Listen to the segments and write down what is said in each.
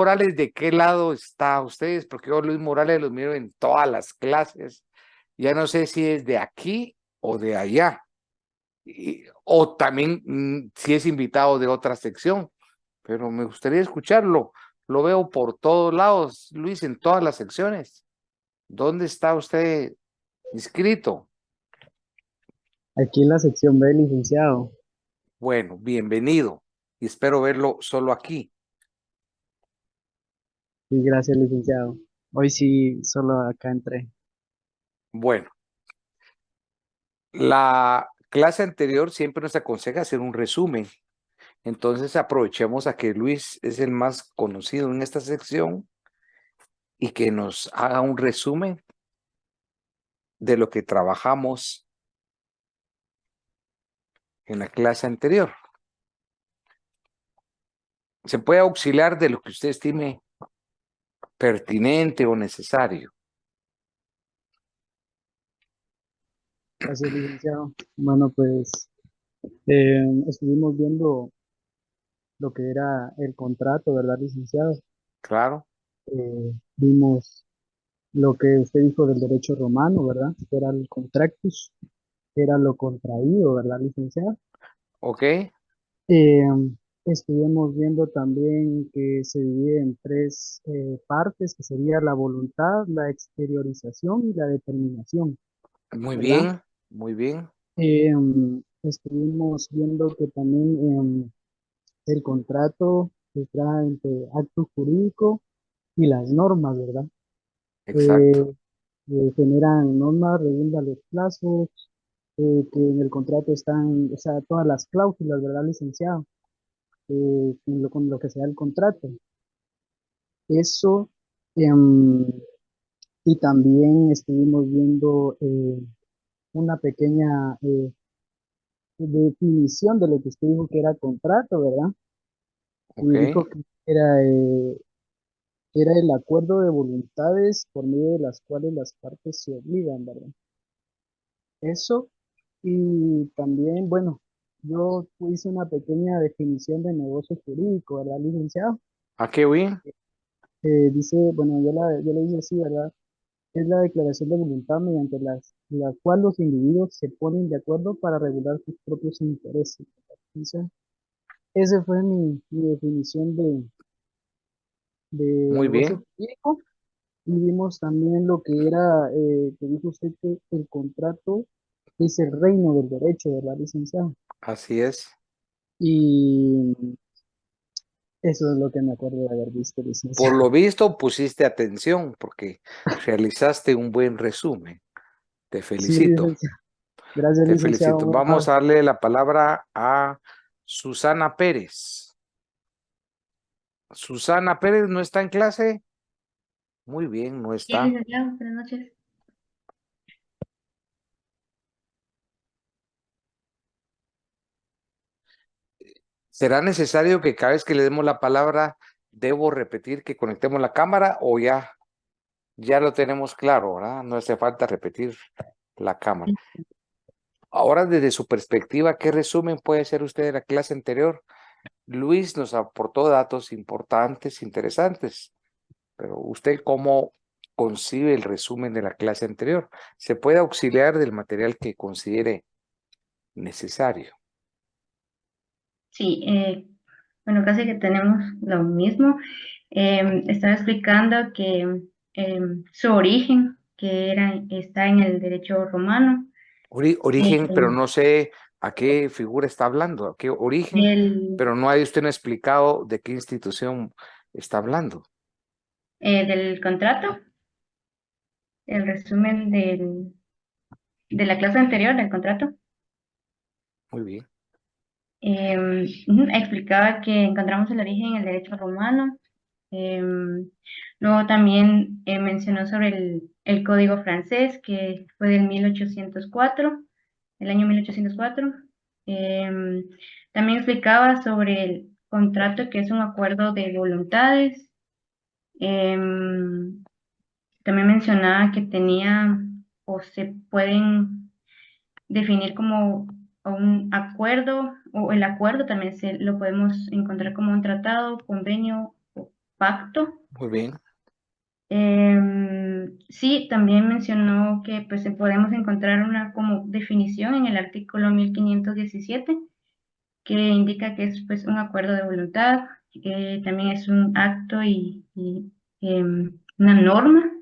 Morales, ¿de qué lado está ustedes? Porque yo Luis Morales los miro en todas las clases. Ya no sé si es de aquí o de allá. O también si es invitado de otra sección. Pero me gustaría escucharlo. Lo veo por todos lados, Luis, en todas las secciones. ¿Dónde está usted inscrito? Aquí en la sección B, licenciado. Bueno, bienvenido. Y espero verlo solo aquí. Sí, gracias, licenciado. Hoy sí, solo acá entré. Bueno, la clase anterior siempre nos aconseja hacer un resumen. Entonces aprovechemos a que Luis es el más conocido en esta sección y que nos haga un resumen de lo que trabajamos en la clase anterior. Se puede auxiliar de lo que usted estime pertinente o necesario. Gracias, licenciado. Bueno, pues estuvimos viendo lo que era el contrato, ¿verdad, licenciado? Claro, Vimos lo que usted dijo del derecho romano, ¿verdad? Que era el contractus, que era lo contraído, ¿verdad, licenciado? ok, Eh, Estuvimos viendo también que se divide en tres partes, que sería la voluntad, la exteriorización y la determinación, muy ¿verdad? bien, muy bien, Estuvimos viendo que también el contrato está entre acto jurídico y las normas, ¿verdad? exacto. Eh, Generan normas, redundan los plazos, que en el contrato están, o sea, todas las cláusulas, ¿verdad, licenciado? Con lo que sea el contrato. Eso, em, y también estuvimos viendo una pequeña definición de lo que usted dijo que era contrato, ¿verdad? Ok, Y dijo que era el acuerdo de voluntades por medio de las cuales las partes se obligan, ¿verdad? Eso, y también, bueno, yo hice una pequeña definición de negocio jurídico, ¿verdad, licenciado? ¿a qué bien? Dice, bueno, yo lo hice así, ¿verdad? Es la declaración de voluntad mediante la cual los individuos se ponen de acuerdo para regular sus propios intereses. Entonces, esa fue mi definición de Muy negocio bien, jurídico. Y vimos también lo que era, que dijo usted que el contrato es el reino del derecho, ¿verdad, licenciado? así es. Y eso es lo que me acuerdo de haber visto, Por lo licenciado. visto pusiste atención porque realizaste un buen resumen. Te Sí, felicito, licenciado. Gracias, te licenciado. felicito. Muy Vamos amable. a darle la palabra a Susana Pérez. Susana Pérez no está en clase. Muy bien, no Sí, está. licenciado, buenas noches. ¿Será necesario que cada vez que le demos la palabra debo repetir que conectemos la cámara o ya lo tenemos claro, ¿verdad? No hace falta repetir la cámara. Ahora, desde su perspectiva, ¿qué resumen puede hacer usted de la clase anterior? Luis nos aportó datos importantes, interesantes, pero ¿usted cómo concibe el resumen de la clase anterior? Se puede auxiliar del material que considere necesario. Sí, bueno, casi que tenemos lo mismo. Estaba explicando que su origen, está en el derecho romano, eh, Origen, pero no sé a qué figura está hablando, a qué origen, del, pero no hay usted no ha explicado de qué institución está hablando. del contrato, el resumen de la clase anterior del contrato. Muy bien. Explicaba que encontramos el origen en el derecho romano. Em, Luego también mencionó sobre el código francés, que fue del 1804, el año 1804. Em, También explicaba sobre el contrato, que es un acuerdo de voluntades. Em, También mencionaba que tenía o se pueden definir como un acuerdo, o el acuerdo también lo podemos encontrar como un tratado, convenio pacto. Muy bien. Sí, también mencionó que pues podemos encontrar una como definición en el artículo 1517 que indica que es pues un acuerdo de voluntad, también es un acto y una norma.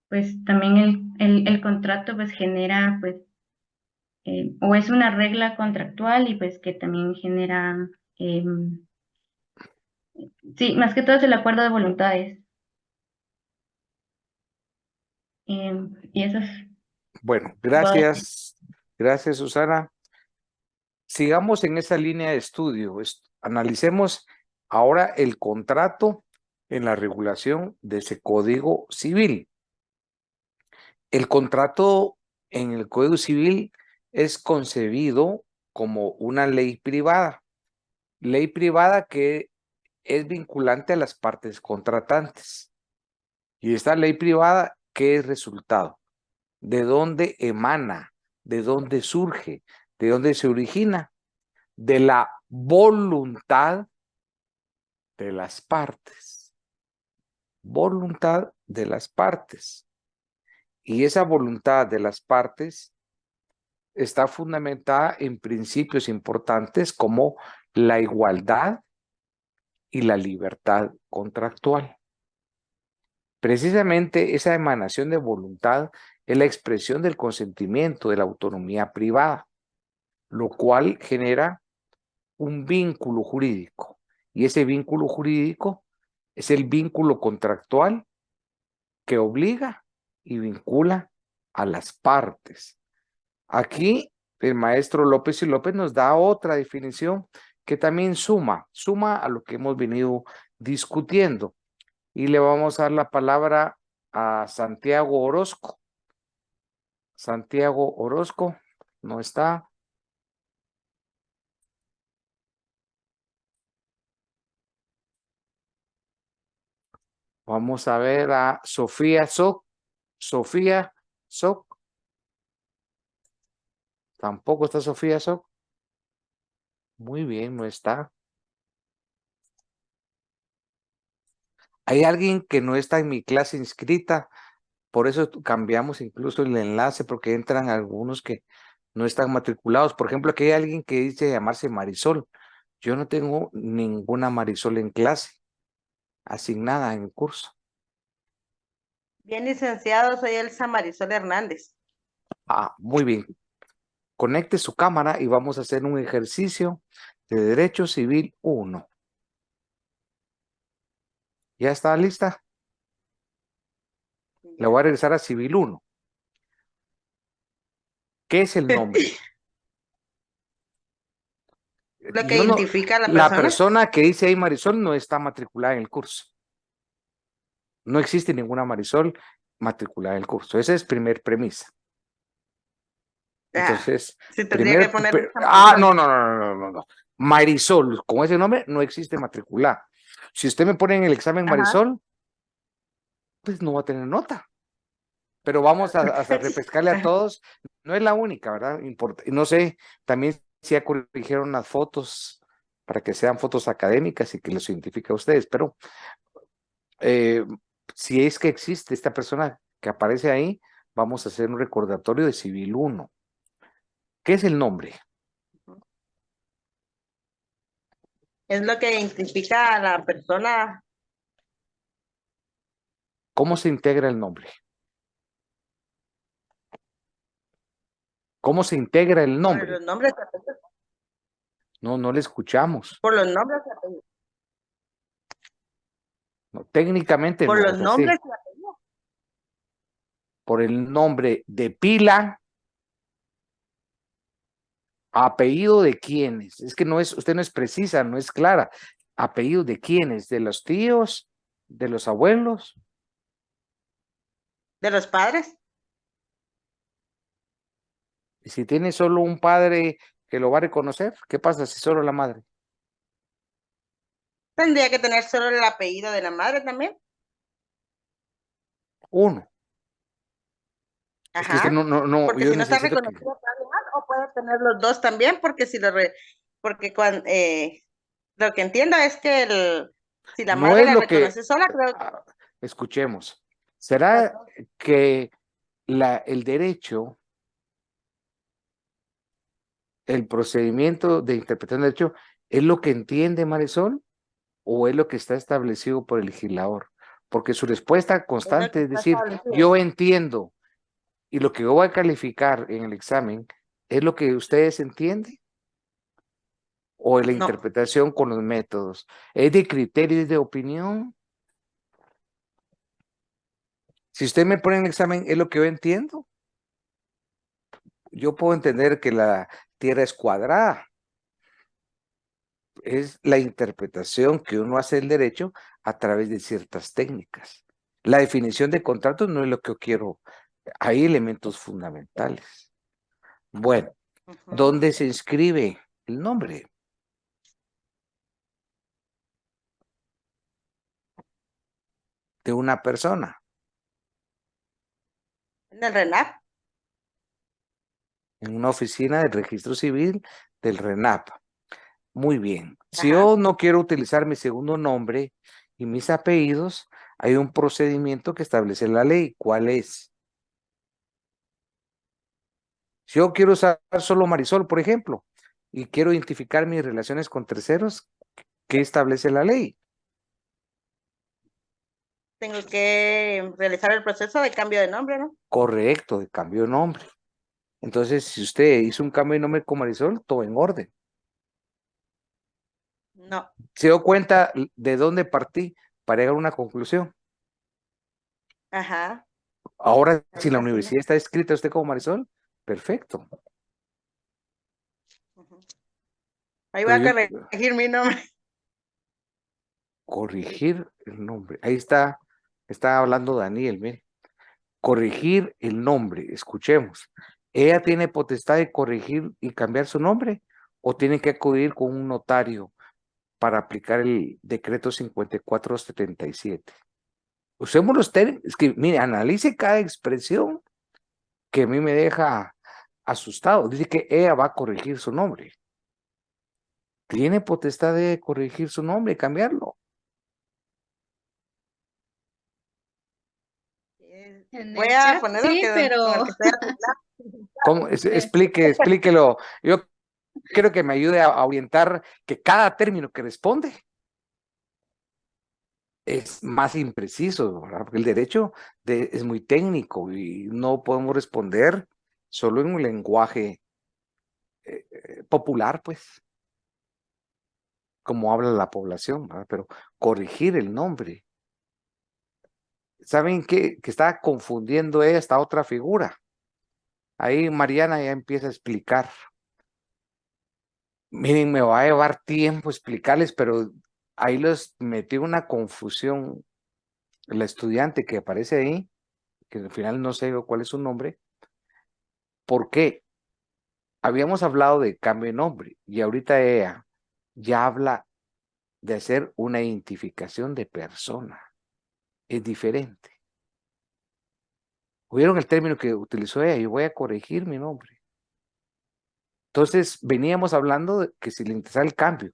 Pues también el contrato pues genera pues o es una regla contractual y pues que también genera sí, más que todo es el acuerdo de voluntades. Y eso es Bueno, todo. gracias. Gracias, Susana. Sigamos en esa línea de estudio. Analicemos ahora el contrato en la regulación de ese Código Civil. El contrato en el Código Civil es concebido como una ley privada que es vinculante a las partes contratantes. Y esta ley privada, ¿qué es resultado? ¿De dónde emana? ¿De dónde surge? ¿De dónde se origina? De la voluntad de las partes. Voluntad de las partes. Y esa voluntad de las partes está fundamentada en principios importantes como la igualdad y la libertad contractual. Precisamente esa emanación de voluntad es la expresión del consentimiento de la autonomía privada, lo cual genera un vínculo jurídico. Y ese vínculo jurídico es el vínculo contractual que obliga y vincula a las partes. Aquí el maestro López y López nos da otra definición que también suma a lo que hemos venido discutiendo. Y le vamos a dar la palabra a Santiago Orozco. Santiago Orozco no está. Vamos a ver a Sofía Soc. Sofía Soc. Tampoco está Sofía Soc. Muy bien, no está. Hay alguien que no está en mi clase inscrita, por eso cambiamos incluso el enlace, porque entran algunos que no están matriculados. Por ejemplo, aquí hay alguien que dice llamarse Marisol. Yo no tengo ninguna Marisol en clase, asignada en el curso. Bien, licenciado, soy Elsa Marisol Hernández. Ah, muy bien. Conecte su cámara y vamos a hacer un ejercicio de Derecho Civil 1. ¿Ya está lista? Le voy a regresar a Civil 1. ¿Qué es el nombre? Lo que identifica a la La persona. persona que dice ahí Marisol no está matriculada en el curso. No existe ninguna Marisol matriculada en el curso. Esa es primer premisa. Entonces, sí, tendría que poner no. Marisol, con ese nombre no existe matriculada. Si usted me pone en el examen Marisol, pues no va a tener nota. Pero vamos a refrescarle a todos. No es la única, ¿verdad? No sé, también si ya corrigieron las fotos para que sean fotos académicas y que los identifique a ustedes, pero si es que existe esta persona que aparece ahí, vamos a hacer un recordatorio de Civil 1. ¿Qué es el nombre? Es lo que identifica a la persona. ¿Cómo se integra el nombre? ¿Cómo se integra el Por nombre? los nombres. No le escuchamos. Por los nombres. No, técnicamente Por no los es así. nombres. Por el nombre de pila, apellido de quiénes. Es que no es, usted no es precisa, no es clara. Apellido de quiénes, de los tíos, de los abuelos. De los padres. Y si tiene solo un padre que lo va a reconocer, ¿qué pasa si solo la madre? Tendría que tener solo el apellido de la madre también. Uno. Ajá. Es que usted no, porque yo si no está necesito que... reconocido, o puede tener los dos también, porque si lo porque cuando Lo que entiendo es que si la No madre es la lo que, reconoce sola, creo que escuchemos, ¿será que el derecho, el procedimiento de interpretación del derecho, es lo que entiende Marisol o es lo que está establecido por el legislador? Porque su respuesta es lo constante que es está decir, establecido. yo entiendo, y lo que yo voy a calificar en el examen es lo que ustedes entienden o la No, interpretación con los métodos. ¿Es de criterio y de opinión? Si usted me pone en el examen, ¿es lo que yo entiendo? Yo puedo entender que la Tierra es cuadrada. Es la interpretación que uno hace del derecho a través de ciertas técnicas. La definición de contrato no es lo que yo quiero. Hay elementos fundamentales. Bueno, ujú. ¿dónde se inscribe el nombre? De una persona, En el RENAP, en una oficina del registro civil del RENAP. Muy bien. Si ajá. yo no quiero utilizar mi segundo nombre y mis apellidos, hay un procedimiento que establece la ley. ¿Cuál es? Si yo quiero usar solo Marisol, por ejemplo, y quiero identificar mis relaciones con terceros, ¿qué establece la ley? Tengo que realizar el proceso de cambio de nombre, ¿no? Correcto, de cambio de nombre. Entonces, si usted hizo un cambio de nombre con Marisol, todo en orden. No, ¿Se dio cuenta de dónde partí para llegar a una conclusión? ajá. Ahora, si la Ahorita sí, ¿no? universidad está escrita usted como Marisol, perfecto. Ujú. Ahí voy Pero a yo corregir mi nombre. corregir el nombre. Ahí está hablando Daniel, mire. Corregir el nombre, escuchemos. ¿Ella tiene potestad de corregir y cambiar su nombre o tiene que acudir con un notario para aplicar el decreto 5477? Usemos los términos, es que mire, analice cada expresión que a mí me deja asustado. Dice que ella va a corregir su nombre. ¿Tiene potestad de corregir su nombre y cambiarlo? En Voy el a chat poner sí, con el pero que estoy arreglando. ¿Cómo? Explíquelo. Yo creo que me ayude a orientar que cada término que responde es más impreciso, ¿verdad? Porque el derecho es muy técnico y no podemos responder solo en un lenguaje popular, pues, como habla la población, ¿verdad? Pero corregir el nombre. ¿Saben qué? Que está confundiendo esta otra figura. Ahí Mariana ya empieza a explicar. Miren, me va a llevar tiempo explicarles, pero ahí los metí una confusión. La estudiante que aparece ahí, que al final no sé cuál es su nombre, ¿por qué? Habíamos hablado de cambio de nombre y ahorita ella ya habla de hacer una identificación de persona. Es diferente. ¿Oyeron el término que utilizó ella? Yo voy a corregir mi nombre. Entonces, veníamos hablando de que si le interesa el cambio.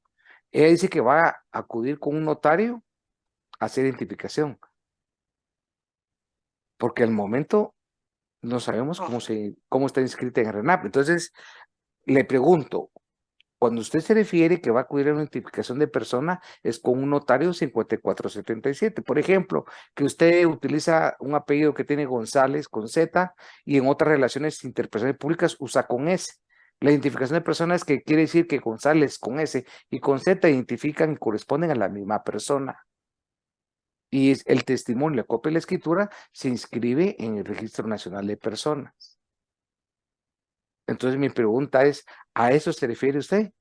Ella dice que va a acudir con un notario a hacer identificación, porque al momento no sabemos Oh, cómo está inscrita en RENAP. Entonces, le pregunto, cuando usted se refiere que va a acudir a una identificación de persona, es con un notario 5477. Por ejemplo, que usted utiliza un apellido que tiene González con Z y en otras relaciones interpersonales públicas usa con S. La identificación de personas que quiere decir que González con S y con Z identifican y corresponden a la misma persona. Y el testimonio, la copia y la escritura se inscribe en el Registro Nacional de Personas. Entonces mi pregunta es, ¿a eso se refiere usted?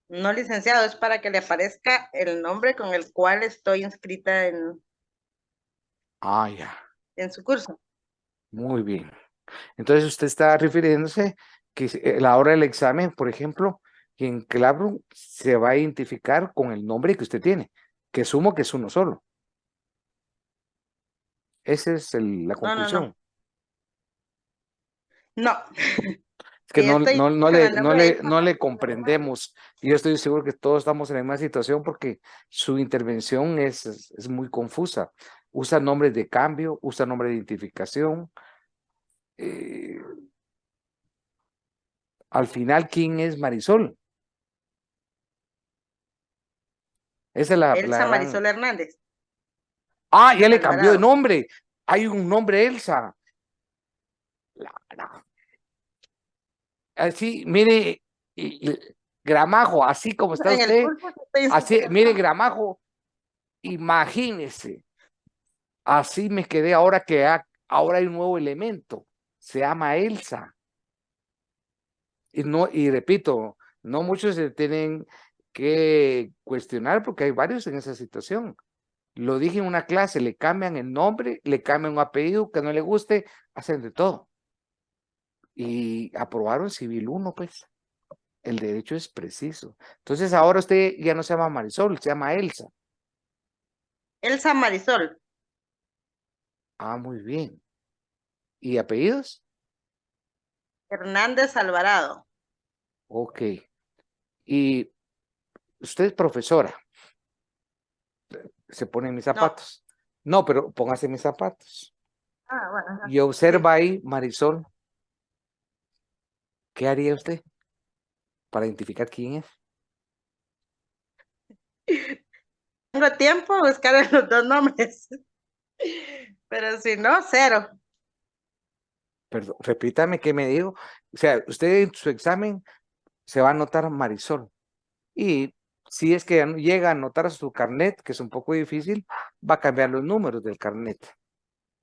no, licenciado, es para que le aparezca el nombre con el cual estoy inscrita Ah, ya, en su curso. muy bien. Entonces usted está refiriéndose que a la hora del examen, por ejemplo, que en Classroom se va a identificar con el nombre que usted tiene, que sumo que es uno solo. Esa es la No, no, no. conclusión. No, Es que Sí, estoy con el nombre de no le comprendemos. Y yo estoy seguro que todos estamos en la misma situación porque su intervención es muy confusa. Usa nombres de cambio, usa nombres de identificación. Eh, al final, ¿quién es Marisol? Esa es la Elsa gran... Marisol Hernández Ah, ya le cambió de Alvarado. nombre. Hay un nombre Elsa. Así, mire, Gramajo, así como está En el usted, curso que estoy así, inscrita. mire, Gramajo, imagínese, así me quedé ahora que ahora hay un nuevo elemento, se llama Elsa. Y no, y repito, no muchos se tienen que cuestionar porque hay varios en esa situación. Lo dije en una clase, le cambian el nombre, le cambian un apellido que no le guste, hacen de todo. Y aprobaron Civil 1, pues. El derecho es preciso. Entonces ahora usted ya no se llama Marisol, se llama Elsa. Elsa Marisol Ah, muy bien. ¿Y apellidos? Hernández Alvarado. Ok. Y usted es profesora. Se pone en mis No. zapatos. No, pero póngase en mis zapatos. Bueno. Y observa ahí, Marisol, ¿qué haría usted para identificar quién es? Tengo tiempo de buscar en los dos nombres. Pero si no, cero. Perdón, repítame qué me dijo. O sea, usted en su examen se va a anotar Marisol. Y si es que llega a anotar su carnet, que es un poco difícil, va a cambiar los números del carnet.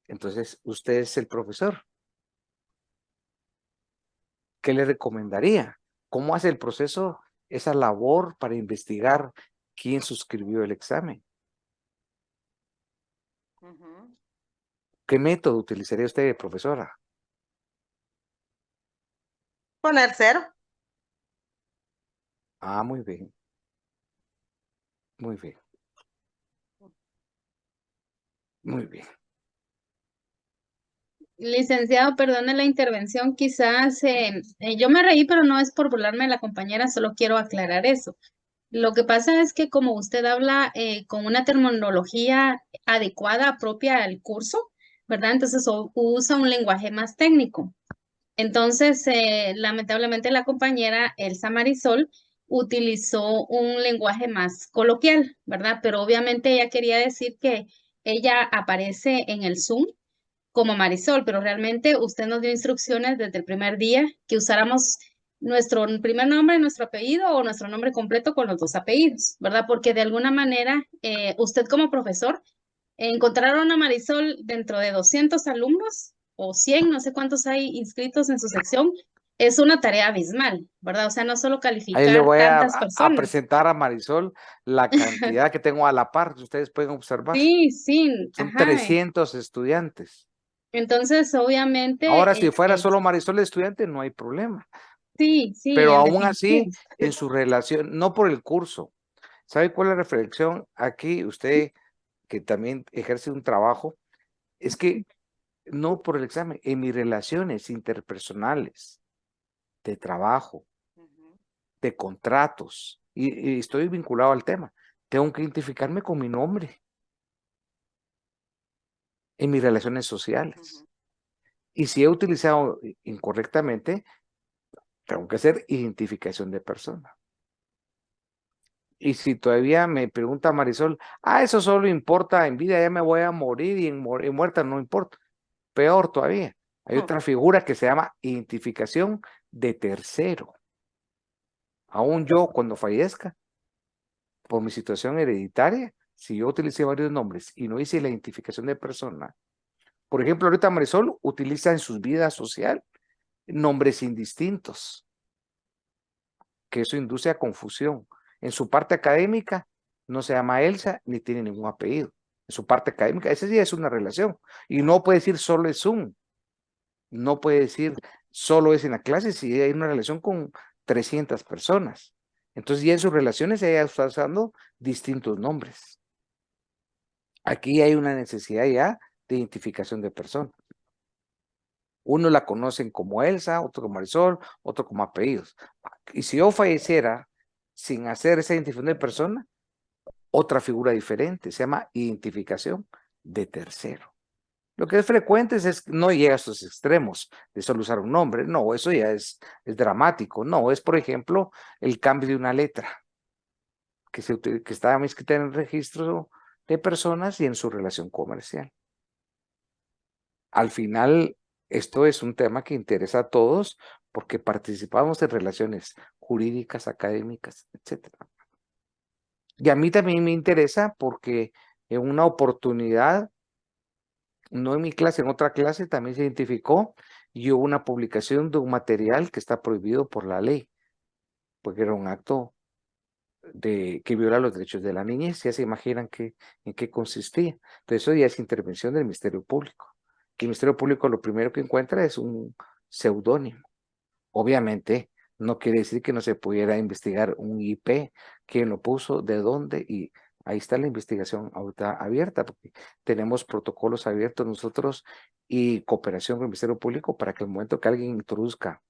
Entonces, usted es el profesor. ¿Qué le recomendaría? ¿Cómo hace el proceso, esa labor para investigar quién suscribió el examen? ¿Qué método utilizaría usted, profesora? Poner cero. Ah, muy bien. Muy bien. Muy bien. Licenciado, perdone la intervención, quizás yo me reí, pero no es por burlarme de la compañera, solo quiero aclarar eso. Lo que pasa es que como usted habla con una terminología adecuada, propia al curso, ¿verdad? Entonces usa un lenguaje más técnico. Entonces, lamentablemente la compañera Elsa Marisol utilizó un lenguaje más coloquial, ¿verdad? Pero obviamente ella quería decir que ella aparece en el Zoom como Marisol, pero realmente usted nos dio instrucciones desde el primer día que usáramos nuestro primer nombre, nuestro apellido o nuestro nombre completo con los dos apellidos, ¿verdad? Porque de alguna manera usted como profesor encontraron a Marisol dentro de 200 alumnos o 100, no sé cuántos hay inscritos en su sección, es una tarea abismal, ¿verdad? O sea, no solo Ahí le calificar voy tantas a personas. presentar a Marisol la cantidad que tengo a la par, ustedes pueden observar. Sí, sí, Son ajá. 300 estudiantes. Entonces, Ahora, si obviamente, fuera solo Marisol de estudiante, no hay problema. sí, sí, Pero en aún definitiva. así, en su relación, no por el curso. ¿Sabe cuál es la reflexión? Aquí usted, que también ejerce un trabajo, es que no por el examen, en mis relaciones interpersonales, de trabajo, de contratos, y estoy vinculado al tema, tengo que identificarme con mi nombre en mis relaciones sociales. Y si he utilizado incorrectamente, tengo que hacer identificación de persona. Y si todavía me pregunta Marisol, eso solo importa en vida, ya me voy a morir y en muerta no importa. Peor todavía, hay otra figura que se llama identificación de tercero. Aún yo, cuando fallezca, por mi situación hereditaria, si yo utilicé varios nombres y no hice la identificación de persona, por ejemplo, ahorita Marisol utiliza en su vida social nombres indistintos, que eso induce a confusión. En su parte académica no se llama Elsa ni tiene ningún apellido. En su parte académica, esa sí es una relación. Y no puede decir solo es Zoom. No puede decir solo es en la clase si hay una relación con 300 personas. Entonces ya en sus relaciones ella está usando distintos nombres. Aquí hay una necesidad ya de identificación de personas. Uno la conocen como Elsa, otro como Marisol, otro como apellidos. Y si yo falleciera sin hacer esa identificación de persona, otra figura diferente, se llama identificación de tercero. Lo que es frecuente es no llega a estos extremos de solo usar un nombre, no, eso ya es dramático, no, es por ejemplo el cambio de una letra que está inscrita en el registro de personas y en su relación comercial. Al final, esto es un tema que interesa a todos porque participamos en relaciones jurídicas, académicas, etc. Y a mí también me interesa porque en una oportunidad, no en mi clase, en otra clase, también se identificó y hubo una publicación de un material que está prohibido por la ley, porque era un acto que viola los derechos de la niñez. Ya se imaginan en qué consistía. Entonces eso ya es intervención del Ministerio Público. Que el Ministerio Público lo primero que encuentra es un seudónimo. Obviamente no quiere decir que no se pudiera investigar un IP, quién lo puso, de dónde, y ahí está la investigación ahorita abierta, porque tenemos protocolos abiertos nosotros y cooperación con el Ministerio Público para que el momento que alguien introduzca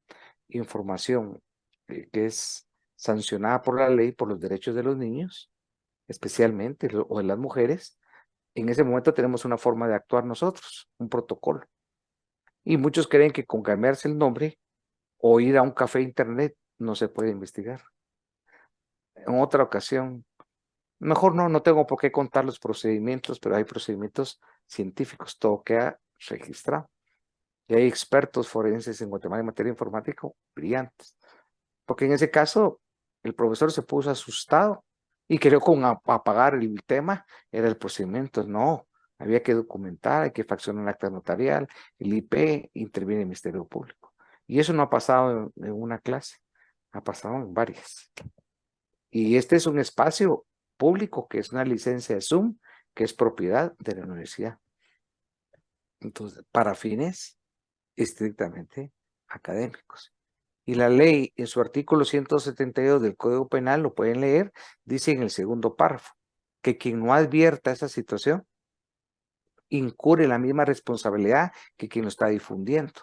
información que es sancionada por la ley, por los derechos de los niños, especialmente, o de las mujeres, en ese momento tenemos una forma de actuar nosotros, un protocolo. Y muchos creen que con cambiarse el nombre o ir a un café internet no se puede investigar. En otra ocasión, mejor no tengo por qué contar los procedimientos, pero hay procedimientos científicos, todo queda registrado. Y hay expertos forenses en Guatemala en materia informática brillantes. Porque en ese caso, el profesor se puso asustado y creo con apagar el tema era el procedimiento. No, había que documentar, hay que fraccionar el acta notarial, el IP, interviene el Ministerio Público. Y eso no ha pasado en una clase, ha pasado en varias. Y este es un espacio público que es una licencia de Zoom, que es propiedad de la universidad. Entonces, para fines estrictamente académicos. Y la ley, en su artículo 172 del Código Penal, lo pueden leer, dice en el segundo párrafo, que quien no advierta esa situación incurre la misma responsabilidad que quien lo está difundiendo.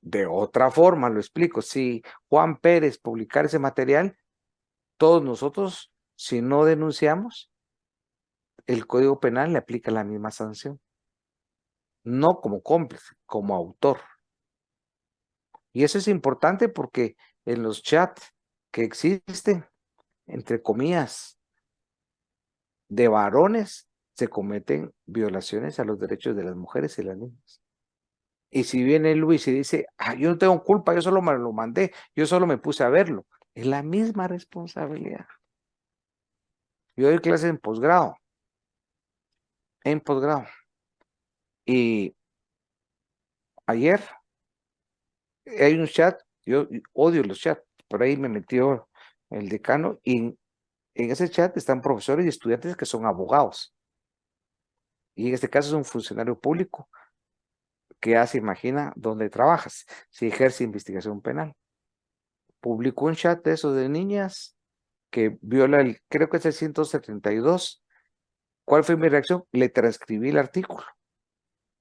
De otra forma, lo explico, si Juan Pérez publicara ese material, todos nosotros, si no denunciamos, el Código Penal le aplica la misma sanción. No como cómplice, como autor. Y eso es importante porque en los chats que existen, entre comillas, de varones, se cometen violaciones a los derechos de las mujeres y las niñas. Y si viene Luis y dice, yo no tengo culpa, yo solo me lo mandé, yo solo me puse a verlo, es la misma responsabilidad. Yo doy clases en posgrado, y ayer hay un chat, yo odio los chats, por ahí me metió el decano y en ese chat están profesores y estudiantes que son abogados. Y en este caso es un funcionario público que ya se imagina dónde trabajas, si ejerce investigación penal. Publicó un chat de esos de niñas que viola creo que es el 172. ¿Cuál fue mi reacción? Le transcribí el artículo.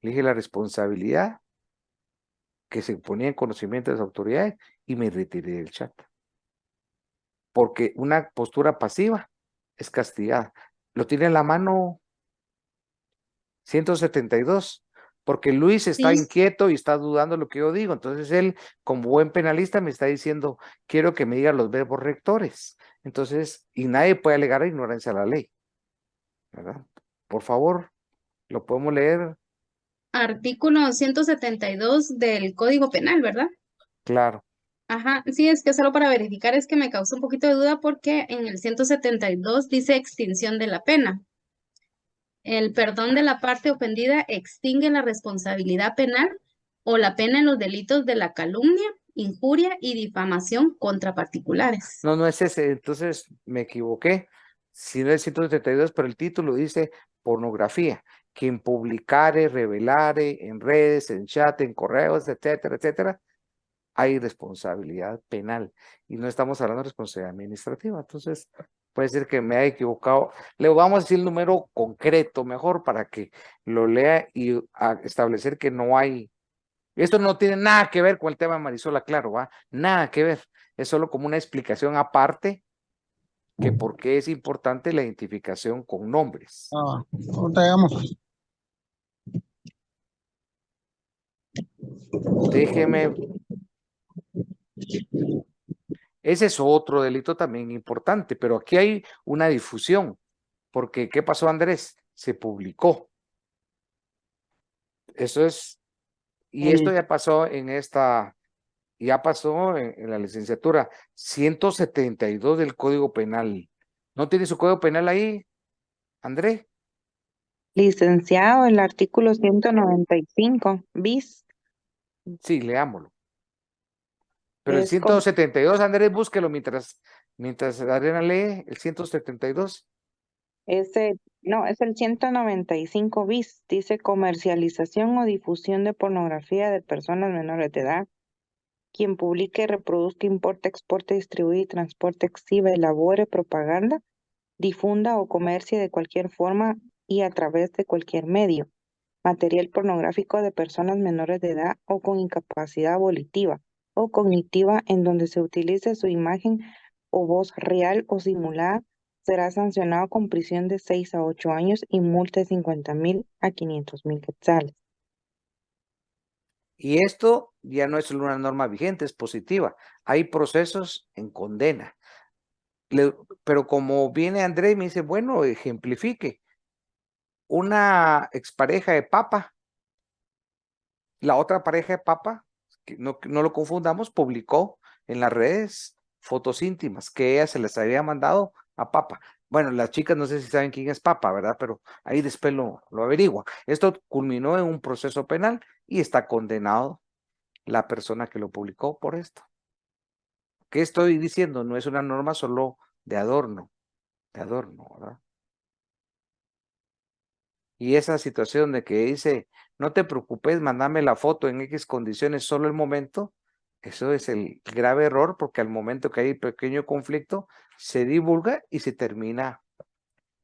Le dije la responsabilidad que se ponía en conocimiento de las autoridades y me retiré del chat. Porque una postura pasiva es castigada. Lo tiene en la mano 172, porque Luis está Sí. inquieto y está dudando lo que yo digo. Entonces él, como buen penalista, me está diciendo, quiero que me diga los verbos rectores. Entonces, y nadie puede alegar ignorancia a la ley, ¿verdad? Por favor, lo podemos leer, Artículo 172 del Código Penal, ¿verdad? claro. Ajá, sí, es que solo para verificar es que me causó un poquito de duda porque en el 172 dice extinción de la pena. El perdón de la parte ofendida extingue la responsabilidad penal o la pena en los delitos de la calumnia, injuria y difamación contra particulares. No es ese, entonces me equivoqué. Si no es 172, pero el título dice pornografía. Quien publicare, revelare en redes, en chat, en correos, etcétera, etcétera, hay responsabilidad penal. Y no estamos hablando de responsabilidad administrativa. Entonces, puede ser que me haya equivocado. Le vamos a decir el número concreto mejor para que lo lea y a establecer que no hay Esto no tiene nada que ver con el tema de Marisol, claro, ¿va? Nada que ver. Es solo como una explicación aparte que por qué es importante la identificación con nombres. Ahorita llegamos. Déjeme. Ese es otro delito también importante, pero aquí hay una difusión, porque ¿qué pasó, Andrés? Se publicó. Eso es, y esto ya pasó en la licenciatura 172 del Código Penal. ¿No tiene su Código Penal ahí, Andrés? Licenciado, el artículo 195 bis Sí, leámoslo. Pero el es como 172, Andrés, búsquelo mientras Adriana lee el 172. no, es el 195 bis, dice comercialización o difusión de pornografía de personas menores de edad. Quien publique, reproduzca, importe, exporte, distribuye y transporte, exhiba, elabore, propaganda, difunda o comercie de cualquier forma y a través de cualquier medio material pornográfico de personas menores de edad o con incapacidad volitiva o cognitiva en donde se utilice su imagen o voz real o simulada, será sancionado con prisión de 6 a 8 años y multa de 50,000 a 500,000 quetzales. Y esto ya no es solo una norma vigente, es positiva. Hay procesos en condena. Pero como viene Andrés y me dice, bueno, ejemplifique. Una expareja de papa, la otra pareja de papa, que no lo confundamos, publicó en las redes fotos íntimas que ella se les había mandado a papa. Bueno, las chicas no sé si saben quién es papa, ¿verdad? Pero ahí después lo averigua. Esto culminó en un proceso penal y está condenado la persona que lo publicó por esto. ¿Qué estoy diciendo? No es una norma solo de adorno, ¿verdad? Y esa situación de que dice, no te preocupes, mándame la foto en X condiciones solo el momento, eso es el grave error porque al momento que hay pequeño conflicto, se divulga y se termina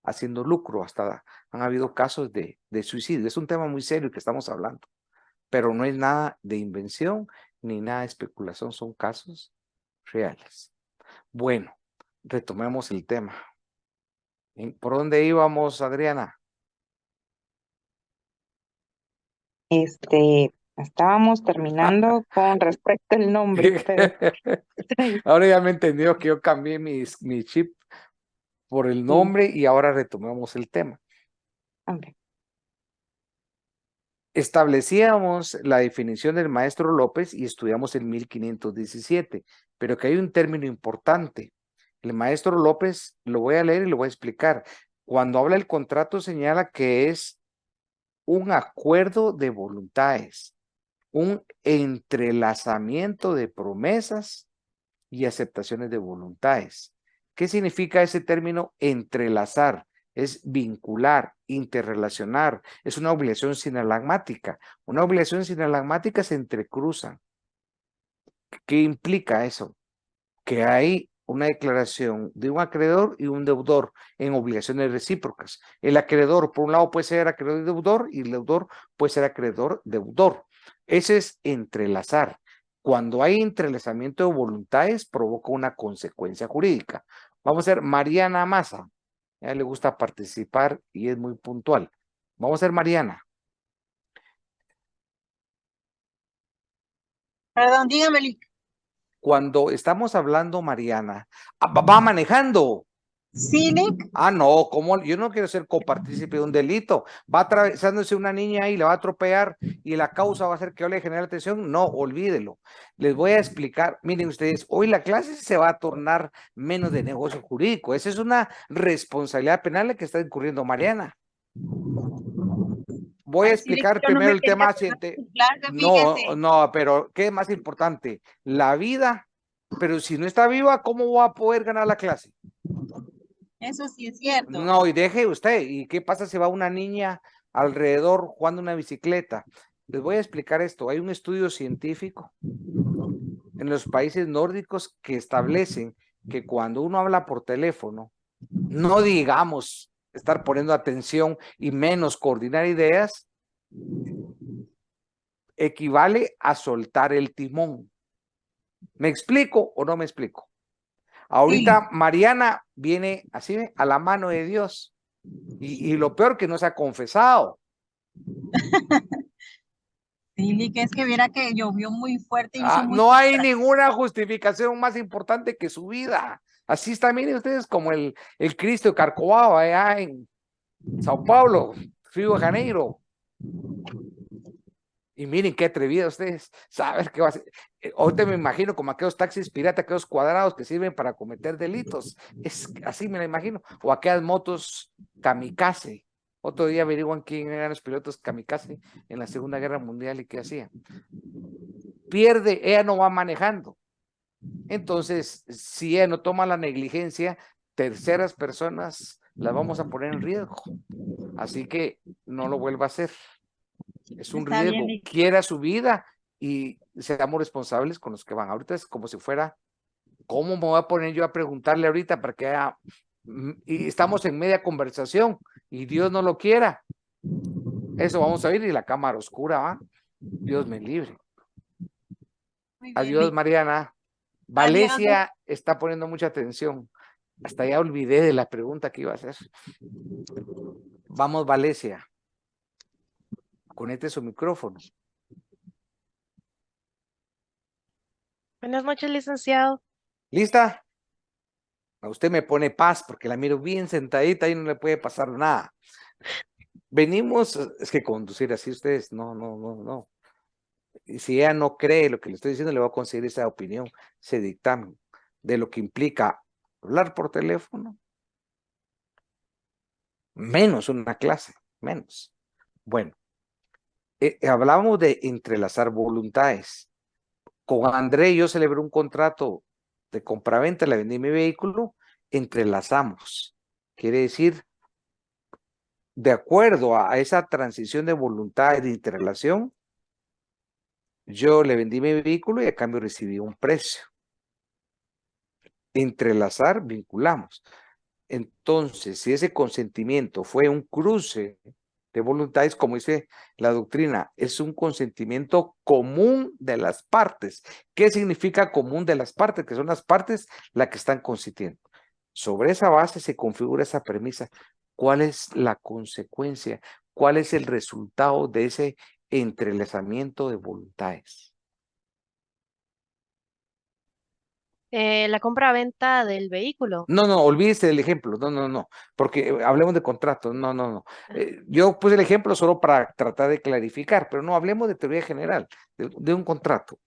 haciendo lucro. Hasta han habido casos de suicidio. Es un tema muy serio que estamos hablando, pero no es nada de invención ni nada de especulación, son casos reales. Bueno, retomemos el tema. ¿Por dónde íbamos, Adriana? Estábamos terminando con respecto al nombre, pero Ahora ya me entendió que yo cambié mi chip por el nombre y ahora retomemos el tema. ok. Establecíamos la definición del maestro López y estudiamos en 1517, pero que hay un término importante. El maestro López, lo voy a leer y lo voy a explicar. Cuando habla del contrato señala que es un acuerdo de voluntades, un entrelazamiento de promesas y aceptaciones de voluntades. ¿Qué significa ese término entrelazar? Es vincular, interrelacionar, es una obligación sinalagmática. Una obligación sinalagmática se entrecruzan. ¿Qué implica eso? Que hay una declaración de un acreedor y un deudor en obligaciones recíprocas. El acreedor, por un lado, puede ser acreedor y deudor, y el deudor puede ser acreedor, deudor. Ese es entrelazar. Cuando hay entrelazamiento de voluntades, provoca una consecuencia jurídica. Vamos a ver, Mariana Massa. A ella le gusta participar y es muy puntual. Vamos a ver, Mariana. Perdón, dígame, Lick. Cuando estamos hablando, Mariana, va manejando. Sí, Lick. No, ¿cómo? Yo no quiero ser copartícipe de un delito. Va atravesándose una niña ahí, la va a atropellar y la causa va a ser que yo le genere atención. No, olvídelo. Les voy a explicar. Miren ustedes, hoy la clase se va a tornar menos de negocio jurídico. Esa es una responsabilidad penal en que está incurriendo Mariana. Voy a explicar primero el tema. No, pero ¿qué es más importante? La vida. Pero si no está viva, ¿cómo va a poder ganar la clase? Eso sí es cierto. No, y deje usted. ¿Y qué pasa si va una niña alrededor jugando una bicicleta? Les voy a explicar esto. Hay un estudio científico en los países nórdicos que establecen que cuando uno habla por teléfono, no digamos estar poniendo atención y menos coordinar ideas, equivale a soltar el timón. ¿Me explico o no me explico? Ahorita Mariana viene así a la mano de Dios y lo peor que no se ha confesado. Sí, que es que viera que llovió muy fuerte y hizo No hay ninguna justificación más importante que su vida. Así está, miren ustedes, como el Cristo de Carcobao allá en Sao Paulo, Río de Janeiro. Y miren qué atrevida ustedes, saber qué va a hacer. Ahorita me imagino como aquellos taxis pirata, aquellos cuadrados que sirven para cometer delitos. Es así me lo imagino. O aquellas motos kamikaze. Otro día averiguan quién eran los pilotos kamikaze en la Segunda Guerra Mundial y qué hacían. Pierde, ella no va manejando. Entonces, si ella no toma la negligencia, terceras personas las vamos a poner en riesgo. Así que no lo vuelva a hacer. Es un Está bien, riesgo. Vic. Quiera su vida y seamos responsables con los que van. Ahorita es como si fuera, ¿cómo me voy a poner yo a preguntarle ahorita para que haya... Y estamos en media conversación y Dios no lo quiera? Eso vamos a oír y la cámara oscura, ¿va? Dios me libre. Muy bien, Adiós, Vic. Mariana. Valencia está poniendo mucha atención. Hasta ya olvidé de la pregunta que iba a hacer. Vamos, Valencia. Conecte su micrófono. Buenas noches, licenciado. ¿Lista? A usted me pone paz porque la miro bien sentadita y no le puede pasar nada. Venimos, es que conducir así ustedes, no. Y si ella no cree lo que le estoy diciendo, le voy a conseguir esa opinión, ese dictamen de lo que implica hablar por teléfono, menos una clase, menos. Bueno, hablábamos de entrelazar voluntades. Con André yo celebré un contrato de compraventa, le vendí mi vehículo, entrelazamos. Quiere decir, de acuerdo a esa transición de voluntad y de interrelación, yo le vendí mi vehículo y a cambio recibí un precio. Entrelazar, vinculamos. Entonces, si ese consentimiento fue un cruce de voluntades, como dice la doctrina, es un consentimiento común de las partes. ¿Qué significa común de las partes? Que son las partes las que están consintiendo. Sobre esa base se configura esa premisa. ¿Cuál es la consecuencia? ¿Cuál es el resultado de ese entrelazamiento de voluntades? La compra-venta del vehículo. No, olvídese del ejemplo, no, porque hablemos de contratos, no. Yo puse el ejemplo solo para tratar de clarificar, pero no, hablemos de teoría general, de un contrato,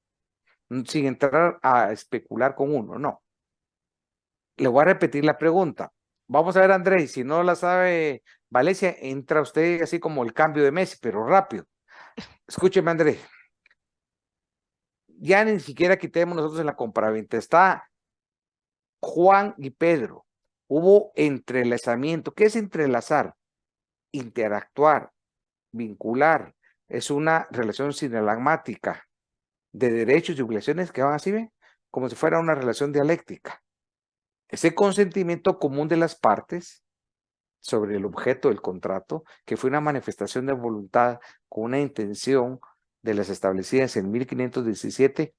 sin entrar a especular con uno, no. Le voy a repetir la pregunta. Vamos a ver, Andrés, si no la sabe Valencia, entra usted así como el cambio de Messi, pero rápido. Escúcheme, Andrés. Ya ni siquiera quitemos nosotros en la compraventa, está Juan y Pedro. Hubo entrelazamiento. ¿Qué es entrelazar? Interactuar, vincular. Es una relación sinalagmática de derechos y obligaciones que van así, ¿ven? Como si fuera una relación dialéctica. Ese consentimiento común de las partes sobre el objeto del contrato, que fue una manifestación de voluntad con una intención de las establecidas en 1517,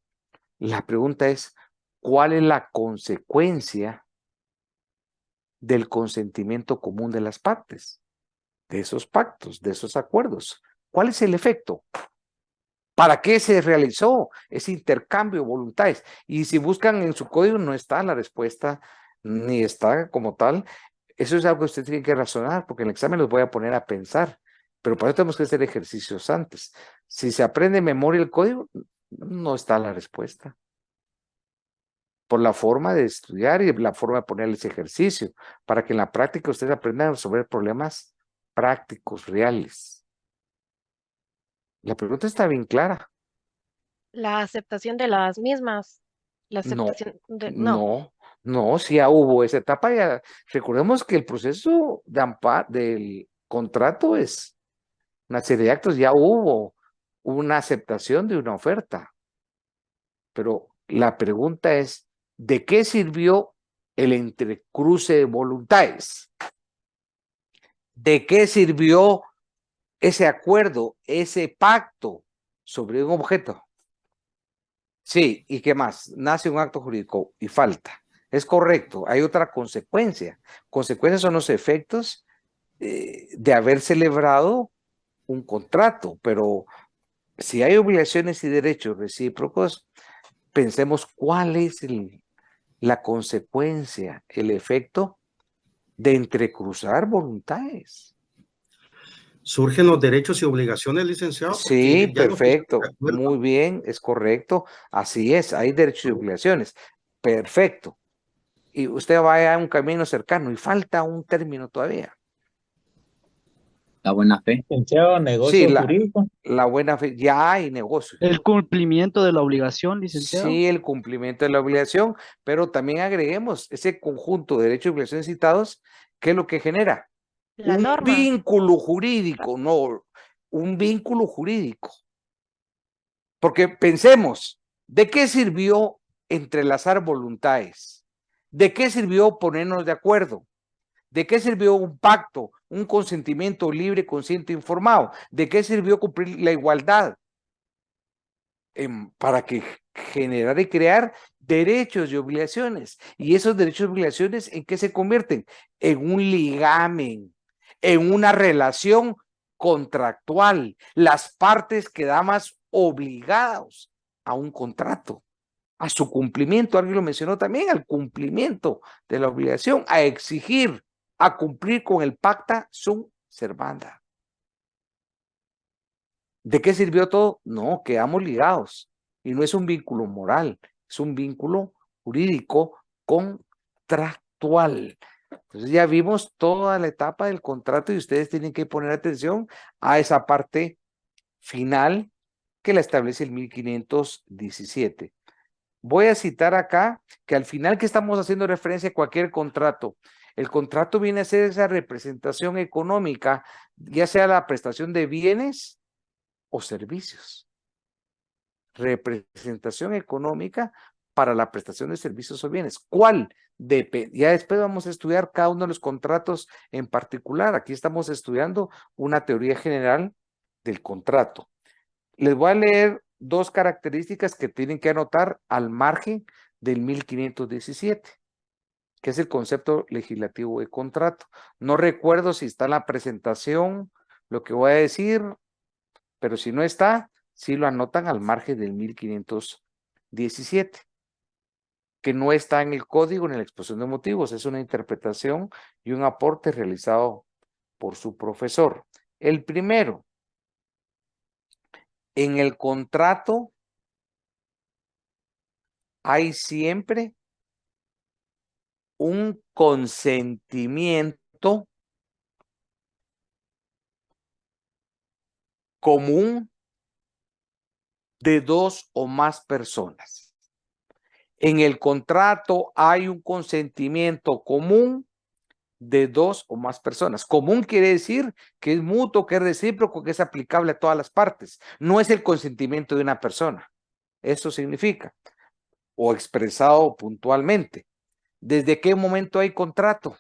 la pregunta es, ¿cuál es la consecuencia del consentimiento común de las partes, de esos pactos, de esos acuerdos? ¿Cuál es el efecto? ¿Para qué se realizó ese intercambio de voluntades? Y si buscan en su código no está la respuesta, ni está como tal. Eso es algo que usted tiene que razonar, porque en el examen los voy a poner a pensar, pero para eso tenemos que hacer ejercicios antes. Si se aprende de memoria el código, no está la respuesta. Por la forma de estudiar y la forma de poner ese ejercicio, para que en la práctica ustedes aprendan a resolver problemas prácticos, reales. La pregunta está bien clara. La aceptación de las mismas. La aceptación de... No. No, si ya hubo esa etapa, ya recordemos que el proceso de amparo del contrato es una serie de actos, ya hubo una aceptación de una oferta. Pero la pregunta es, ¿de qué sirvió el entrecruce de voluntades? ¿De qué sirvió ese acuerdo, ese pacto sobre un objeto. Sí, ¿y qué más? Nace un acto jurídico y falta. Es correcto, hay otra consecuencia. Consecuencias son los efectos de haber celebrado un contrato, pero si hay obligaciones y derechos recíprocos, pensemos cuál es la consecuencia, el efecto de entrecruzar voluntades. Surgen los derechos y obligaciones, licenciado, Sí, porque ya no pusieron de perfecto, acuerdo. muy bien, es correcto, así es, hay derechos y obligaciones, perfecto. Y usted va a un camino cercano y falta un término todavía. La buena fe. Licenciado, Sí, negocio jurídico. la buena fe, ya hay negocio. El cumplimiento de la obligación, licenciado. Sí, el cumplimiento de la obligación, pero también agreguemos ese conjunto de derechos y obligaciones citados, ¿qué es lo que genera? La Un norma. vínculo jurídico, no, un vínculo jurídico. Porque pensemos, ¿de qué sirvió entrelazar voluntades? ¿De qué sirvió ponernos de acuerdo? ¿De qué sirvió un pacto, un consentimiento libre, consciente, informado? ¿De qué sirvió cumplir la igualdad? Para que generar y crear derechos y obligaciones. Y esos derechos y obligaciones, ¿en qué se convierten? En un ligamen, en una relación contractual. Las partes quedan más obligados a un contrato, a su cumplimiento. Alguien lo mencionó también, al cumplimiento de la obligación, a exigir, a cumplir con el pacta sunt servanda. ¿De qué sirvió todo? No, quedamos ligados. Y no es un vínculo moral, es un vínculo jurídico contractual. Entonces ya vimos toda la etapa del contrato y ustedes tienen que poner atención a esa parte final que la establece el 1517. Voy a citar acá que al final que estamos haciendo referencia a cualquier contrato, el contrato viene a ser esa representación económica, ya sea la prestación de bienes o servicios. Representación económica para la prestación de servicios o bienes. ¿Cuál? Ya después vamos a estudiar cada uno de los contratos en particular. Aquí estamos estudiando una teoría general del contrato. Les voy a leer dos características que tienen que anotar al margen del 1517, que es el concepto legislativo de contrato. No recuerdo si está en la presentación lo que voy a decir, pero si no está, sí lo anotan al margen del 1517, que no está en el código ni en la exposición de motivos, es una interpretación y un aporte realizado por su profesor. El primero, en el contrato hay siempre un consentimiento común de dos o más personas. En el contrato hay un consentimiento común de dos o más personas. Común quiere decir que es mutuo, que es recíproco, que es aplicable a todas las partes. No es el consentimiento de una persona. Eso significa, o expresado puntualmente. ¿Desde qué momento hay contrato?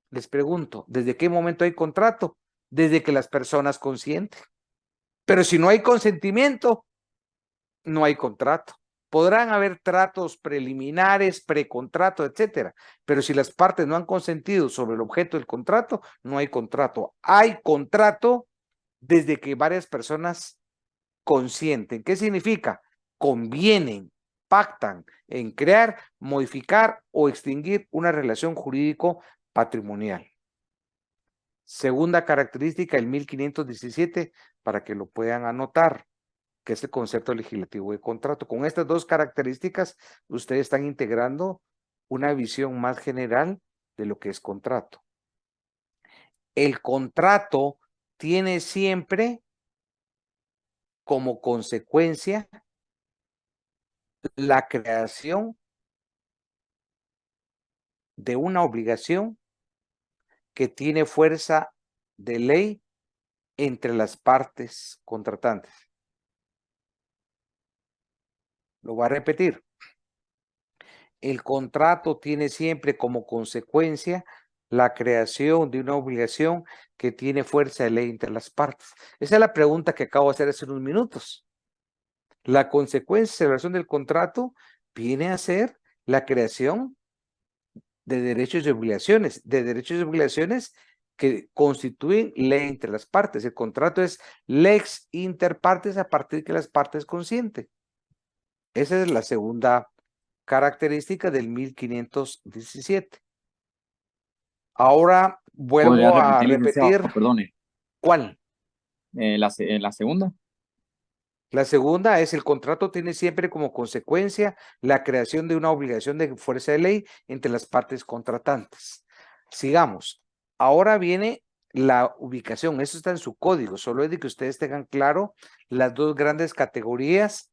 Les pregunto, ¿desde qué momento hay contrato? Desde que las personas consienten. Pero si no hay consentimiento, no hay contrato. Podrán haber tratos preliminares, precontrato, etcétera, pero si las partes no han consentido sobre el objeto del contrato, no hay contrato. Hay contrato desde que varias personas consienten. ¿Qué significa? Convienen, pactan en crear, modificar o extinguir una relación jurídico-patrimonial. Segunda característica, el 1517, para que lo puedan anotar, que es el concepto legislativo de contrato. Con estas dos características, ustedes están integrando una visión más general de lo que es contrato. El contrato tiene siempre como consecuencia la creación de una obligación que tiene fuerza de ley entre las partes contratantes. Lo voy a repetir. El contrato tiene siempre como consecuencia la creación de una obligación que tiene fuerza de ley entre las partes? Esa es la pregunta que acabo de hacer hace unos minutos. La consecuencia de celebración del contrato viene a ser la creación de derechos y obligaciones que constituyen ley entre las partes. El contrato es lex inter partes a partir que las partes consienten. Esa es la segunda característica del 1517. Ahora ¿Podría vuelvo a repetir, licenciado? repetir. Perdone. ¿Cuál? La segunda. La segunda es el contrato tiene siempre como consecuencia la creación de una obligación de fuerza de ley entre las partes contratantes. Sigamos. Ahora viene la ubicación. Eso está en su código. Solo es de que ustedes tengan claro las dos grandes categorías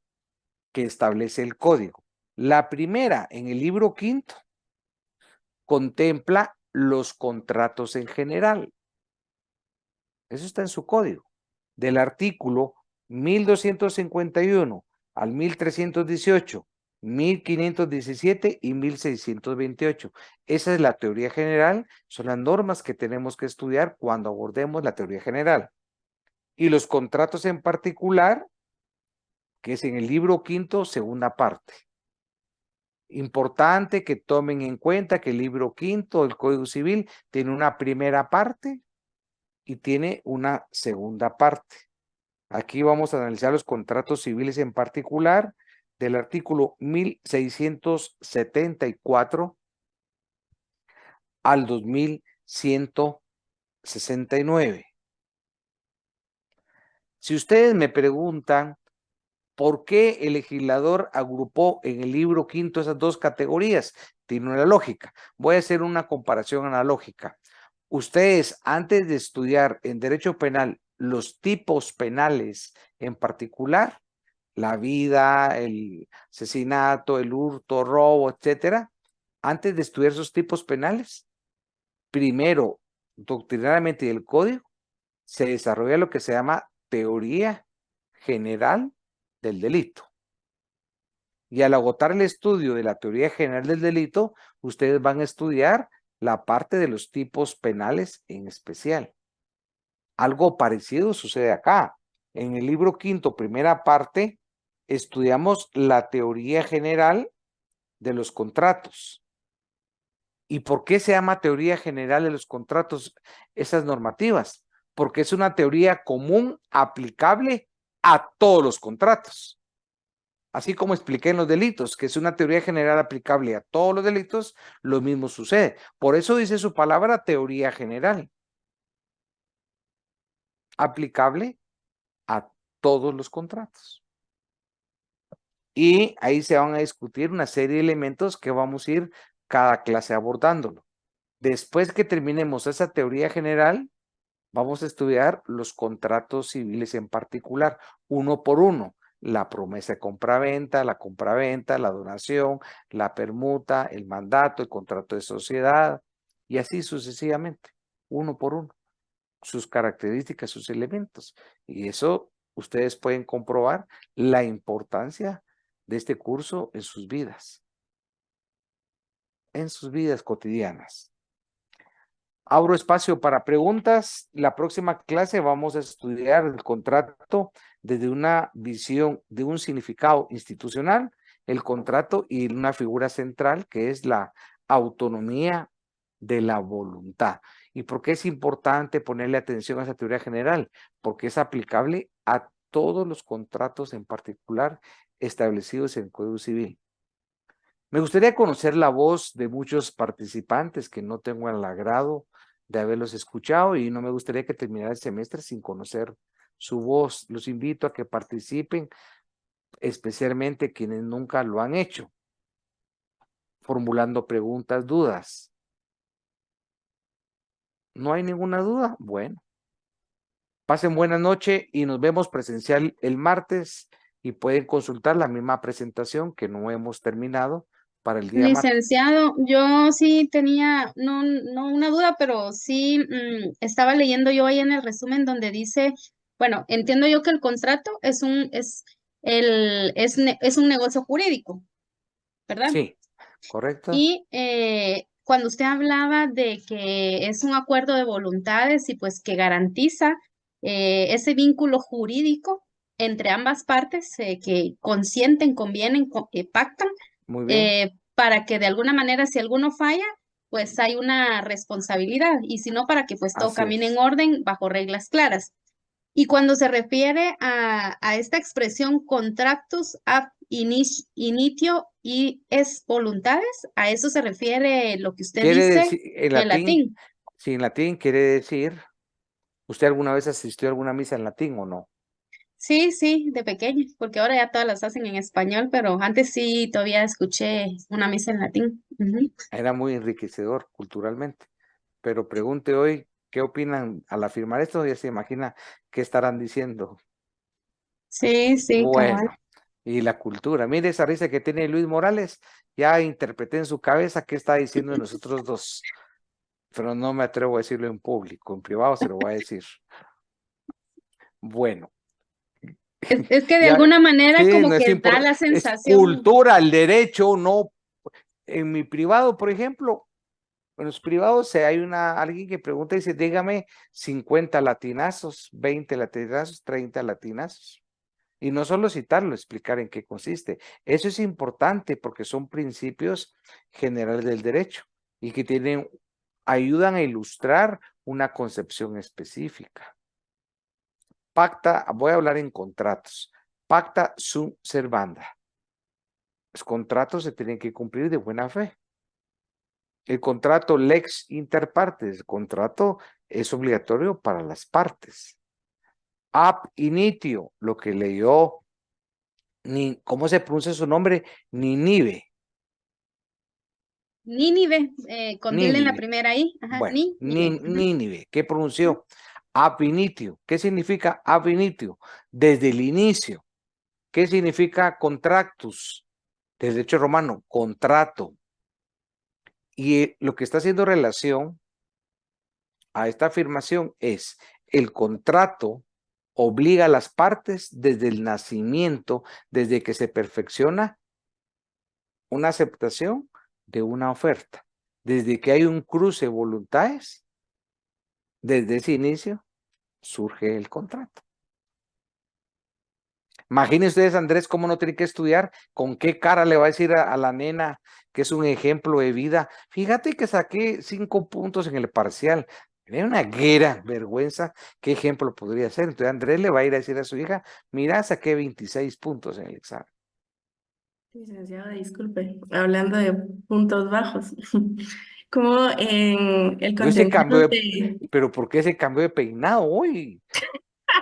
que establece el código. La primera, en el libro quinto, contempla los contratos en general. Eso está en su código. Del artículo 1251 al 1318, 1517 y 1628. Esa es la teoría general, son las normas que tenemos que estudiar cuando abordemos la teoría general. Y los contratos en particular, que es en el libro quinto, segunda parte. Importante que tomen en cuenta que el libro quinto del Código Civil tiene una primera parte y tiene una segunda parte. Aquí vamos a analizar los contratos civiles en particular del artículo 1674 al 2169. Si ustedes me preguntan por qué el legislador agrupó en el libro quinto esas dos categorías, tiene una lógica. Voy a hacer una comparación analógica. Ustedes, antes de estudiar en derecho penal los tipos penales en particular, la vida, el asesinato, el hurto, robo, etcétera, antes de estudiar esos tipos penales, primero, doctrinariamente del código, se desarrolla lo que se llama teoría general del delito. Y al agotar el estudio de la teoría general del delito, ustedes van a estudiar la parte de los tipos penales en especial. Algo parecido sucede acá. En el libro quinto, primera parte, estudiamos la teoría general de los contratos. ¿Y por qué se llama teoría general de los contratos esas normativas? Porque es una teoría común aplicable a todos los contratos. Así como expliqué en los delitos, que es una teoría general aplicable a todos los delitos, lo mismo sucede. Por eso dice su palabra teoría general. Aplicable a todos los contratos. Y ahí se van a discutir una serie de elementos que vamos a ir cada clase abordándolo. Después que terminemos esa teoría general, vamos a estudiar los contratos civiles en particular, uno por uno. La promesa de compraventa, la donación, la permuta, el mandato, el contrato de sociedad, y así sucesivamente, uno por uno. Sus características, sus elementos. Y eso ustedes pueden comprobar la importancia de este curso en sus vidas cotidianas. Abro espacio para preguntas. La próxima clase vamos a estudiar el contrato desde una visión de un significado institucional, el contrato y una figura central que es la autonomía de la voluntad. ¿Y por qué es importante ponerle atención a esa teoría general? Porque es aplicable a todos los contratos en particular establecidos en el Código Civil. Me gustaría conocer la voz de muchos participantes que no tengo el agrado de haberlos escuchado y no me gustaría que terminara el semestre sin conocer su voz. Los invito a que participen, especialmente quienes nunca lo han hecho, formulando preguntas, dudas. ¿No hay ninguna duda? Bueno. Pasen buena noche y nos vemos presencial el martes y pueden consultar la misma presentación que no hemos terminado para el día martes. Licenciado, yo sí tenía, no una duda, pero sí estaba leyendo yo ahí en el resumen donde dice, bueno, entiendo yo que el contrato es un negocio jurídico, ¿verdad? Sí, correcto. Y cuando usted hablaba de que es un acuerdo de voluntades y pues que garantiza ese vínculo jurídico entre ambas partes que consienten, convienen, pactan, Muy bien. para que de alguna manera si alguno falla, pues hay una responsabilidad y si no, para que pues todo Así camine en es. orden bajo reglas claras. Y cuando se refiere a esta expresión contractus ab initio y es voluntades, a eso se refiere lo que usted Quiere dice decir, en en latín, latín. sí, en latín quiere decir, ¿usted alguna vez asistió a alguna misa en latín o no? Sí, sí, de pequeña, porque ahora ya todas las hacen en español, pero antes sí todavía escuché una misa en latín. Ujú. Era muy enriquecedor culturalmente. Pero pregunte hoy, ¿qué opinan al afirmar esto? Ya se imagina qué estarán diciendo. Sí, sí, cabal. Bueno, y la cultura. Mire esa risa que tiene Luis Morales. Ya interpreté en su cabeza qué está diciendo de nosotros dos, pero no me atrevo a decirlo en público. En privado se lo voy a decir. Bueno, Es que de ya, alguna manera sí, como no es que da importante. la Es sensación. cultura, el derecho, no. En mi privado, por ejemplo, en los privados hay alguien que pregunta y dice, dígame 50 latinazos, 20 latinazos, 30 latinazos. Y no solo citarlo, explicar en qué consiste. Eso es importante porque son principios generales del derecho y que ayudan a ilustrar una concepción específica. Pacta, voy a hablar en contratos. Pacta sunt servanda. Los contratos se tienen que cumplir de buena fe. El contrato lex inter partes, el contrato es obligatorio para las partes. Ab initio, lo que leyó, ¿cómo se pronuncia su nombre? Nínive. Nínive, con tilde en la Nínive. primera I. Ajá, Bueno, Nínive. Ujú. Nínive. ¿Qué pronunció? Ab initio. ¿Qué significa ab initio? Desde el inicio. ¿Qué significa contractus? Del derecho romano, contrato. Y lo que está haciendo relación a esta afirmación es el contrato obliga a las partes desde el nacimiento, desde que se perfecciona una aceptación de una oferta, desde que hay un cruce de voluntades, desde ese inicio surge el contrato. Imaginen ustedes, Andrés, cómo no tiene que estudiar, con qué cara le va a decir a la nena que es un ejemplo de vida. Fíjate que saqué 5 puntos en el parcial. Era una gran vergüenza. ¿Qué ejemplo podría ser? Entonces Andrés le va a ir a decir a su hija, mira, saqué 26 puntos en el examen. Licenciado, disculpe, hablando de puntos bajos, como en el Yo ese contenido cambio de... pero ¿por qué ese cambio de peinado hoy?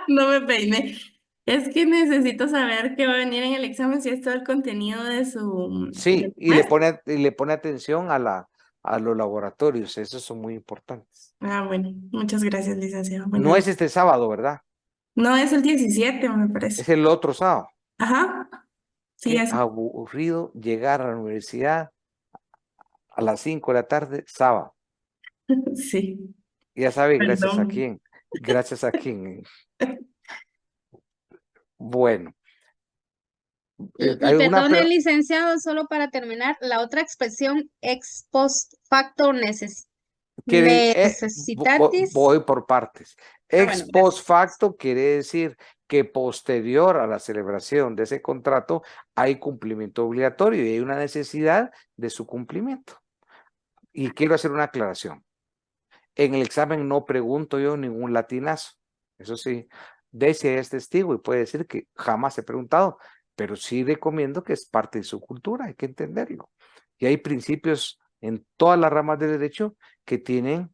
No me peiné. Es que necesito saber qué va a venir en el examen, si es todo el contenido de su Sí, del semestre. y le pone atención a los laboratorios, esos son muy importantes. Ah, bueno, muchas gracias, licenciado. No Bueno, es este sábado, ¿verdad? no es el 17, me parece. Es el otro sábado. Ajá, sí, Qué así. aburrido llegar a la universidad a las 5 de la tarde, sábado. Sí, Ya sabe, gracias a perdón. quién. Gracias a quién. Bueno, Y hay una, perdone, licenciado, solo para terminar, la otra expresión ex post facto necessitatis. voy por partes. Ah, Ex bueno, gracias. post facto quiere decir que posterior a la celebración de ese contrato hay cumplimiento obligatorio y hay una necesidad de su cumplimiento. Y quiero hacer una aclaración. En el examen no pregunto yo ningún latinazo. Eso sí, Desi es testigo y puede decir que jamás he preguntado, pero sí recomiendo que es parte de su cultura, hay que entenderlo. Y hay principios en todas las ramas del derecho que tienen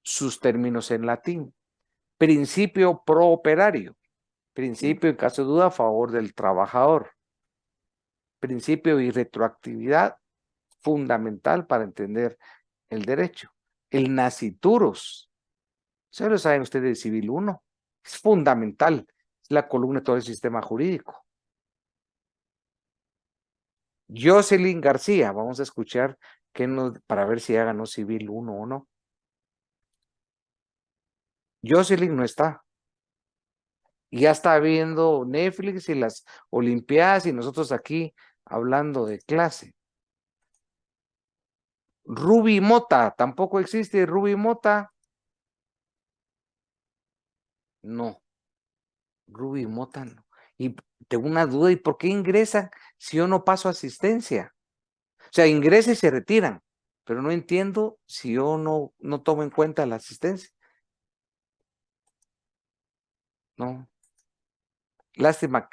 sus términos en latín. Principio pro operario, principio en caso de duda a favor del trabajador, principio de irretroactividad fundamental para entender el derecho. El nasciturus, eso lo saben ustedes de Civil 1, es fundamental, es la columna de todo el sistema jurídico. Jocelyn García, vamos a escuchar para ver si ya ganó Civil 1 o no. Jocelyn no está. Y ya está viendo Netflix y las Olimpiadas y nosotros aquí hablando de clase. Ruby Mota, tampoco existe Ruby Mota. No, Ruby Mota no. Y tengo una duda, ¿y por qué ingresan si yo no paso asistencia? O sea, ingresan y se retiran, pero no entiendo si yo no tomo en cuenta la asistencia. No, lástima.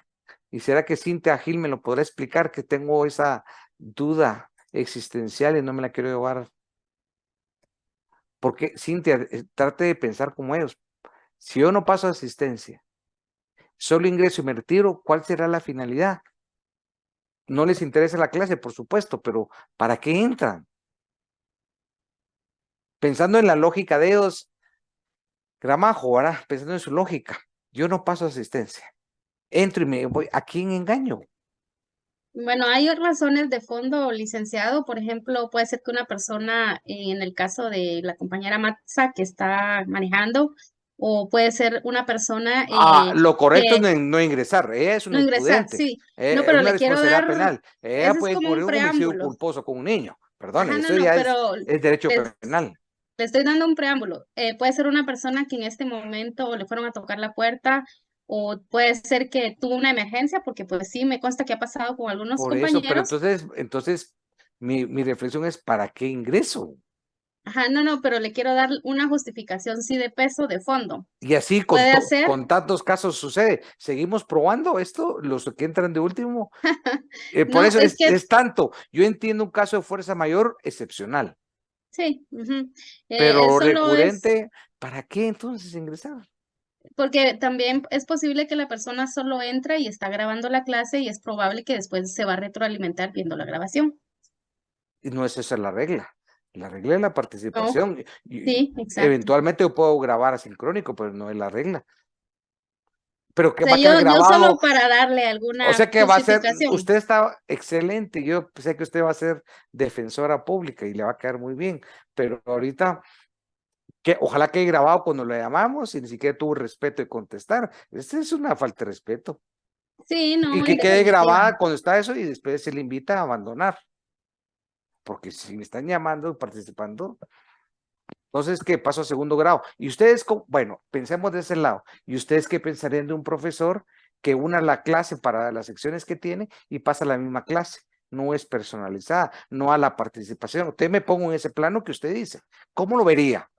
¿Y será que Cintia Gil me lo podrá explicar? Que tengo esa duda existencial y no me la quiero llevar. Porque, Cintia, trate de pensar como ellos. Si yo no paso asistencia, solo ingreso y me retiro, ¿cuál será la finalidad? No les interesa la clase, por supuesto, pero ¿para qué entran? Pensando en la lógica de ellos, Gramajo, ¿verdad? Pensando en su lógica, yo no paso asistencia. Entro y me voy. ¿A quién engaño? Bueno, hay razones de fondo, licenciado. Por ejemplo, puede ser que una persona, en el caso de la compañera Matza que está manejando, o puede ser una persona Lo correcto es que no ingresar. Ella es una no ingresar, imprudente. sí. No, Es pero una le quiero responsabilidad dar, penal. Ella ese es puede como incurrir un un homicidio preámbulo. culposo con un niño. Perdone, Ajá, no, eso no, ya pero es derecho les- penal. le estoy dando un preámbulo. Puede ser una persona que en este momento le fueron a tocar la puerta, o puede ser que tuvo una emergencia, porque pues sí, me consta que ha pasado con algunos Por eso, pero compañeros. entonces mi reflexión es, ¿para qué ingreso? Ajá, no, no, pero le quiero dar una justificación, sí, de peso, de fondo. Y así Puede hacer, con tantos casos sucede. ¿Seguimos probando esto? Los que entran de último. Por no, eso es que, es tanto. Yo entiendo un caso de fuerza mayor excepcional, sí, ujú. pero Solo es recurrente, ¿para qué entonces ingresar? porque también es posible que la persona solo entra y está grabando la clase y es probable que después se va a retroalimentar viendo la grabación. Y no es esa la regla. La regla es la No, participación. Y sí, exacto. eventualmente yo puedo grabar asincrónico, pero no es la regla. Pero O que sea, va a quedar yo solo grabado. para darle O alguna sea que va a ser, justificación. usted está excelente. Yo sé que usted va a ser defensora pública y le va a quedar muy bien. Pero ahorita, que ojalá quede grabado cuando lo llamamos y ni siquiera tuvo respeto de contestar. Esta es una falta de respeto. Sí, Y no, que en quede definitiva. grabada cuando está eso y después se le invita a abandonar. Porque si me están llamando y participando, entonces, ¿qué pasó a segundo grado? Y ustedes, bueno, pensemos de ese lado. ¿Y ustedes qué pensarían de un profesor que una la clase para las secciones que tiene y pasa la misma clase? No es personalizada, no a la participación. Usted me pongo en ese plano que usted dice. ¿Cómo lo vería?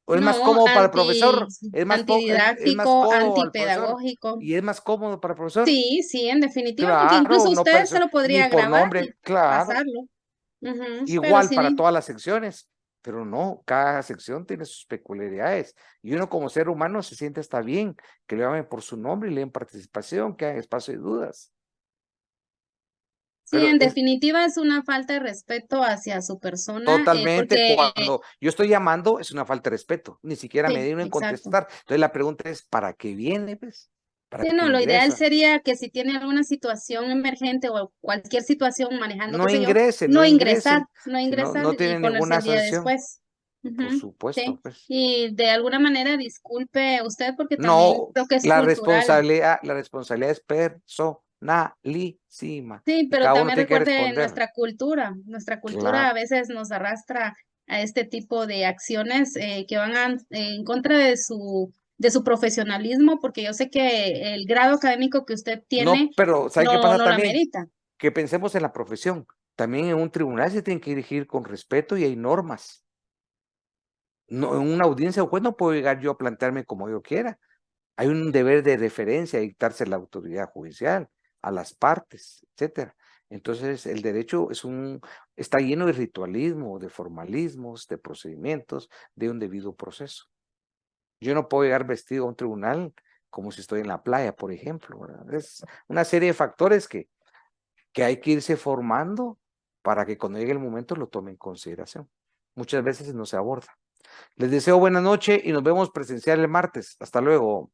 ¿O es más No, cómodo para el profesor? Es más antididáctico, cómodo al profesor? antipedagógico. ¿Y es más cómodo para el profesor? Sí, sí, en definitiva, porque incluso Claro, no usted se lo ni podría por grabar nombre, y claro. pasarlo. Ujú, pero Igual para sí, todas las secciones, pero no, cada sección tiene sus peculiaridades y uno como ser humano se siente hasta bien que le llamen por su nombre y le den participación, que hagan espacio de dudas. sí, Pero en es definitiva es una falta de respeto hacia su persona, totalmente porque cuando yo estoy llamando es una falta de respeto, ni siquiera me sí, dieron en exacto. contestar. Entonces la pregunta es, ¿para qué viene, pues? ¿Para Sí, qué no, lo ideal ingresa? sería que si tiene alguna situación emergente o cualquier situación manejando, qué No sé yo, ingrese, no no ingrese, ingresar, no si no, ingresar no y tiene ponerse ninguna el día sanción, después. por Ujú, supuesto, sí, pues. y de alguna manera disculpe usted porque también No, creo que es cultural. la responsabilidad es personalísima Sí, y pero cada uno también tiene que recuerde responder. nuestra cultura a Claro, veces nos arrastra a este tipo de acciones que van en contra de su profesionalismo, porque yo sé que el grado académico que usted no, tiene pero ¿sabe qué pasa no lo también? amerita. Que pensemos en la profesión. También en un tribunal se tiene que dirigir con respeto y hay normas. No, en una audiencia juez no puedo llegar yo a plantearme como yo quiera. Hay un deber de referencia a dictarse la autoridad judicial, a las partes, etcétera. Entonces, el derecho está lleno de ritualismo, de formalismos, de procedimientos, de un debido proceso. Yo no puedo llegar vestido a un tribunal como si estoy en la playa, por ejemplo, ¿verdad? Es una serie de factores que hay que irse formando para que cuando llegue el momento lo tome en consideración. Muchas veces no se aborda. Les deseo buena noche y nos vemos presencial el martes. Hasta luego.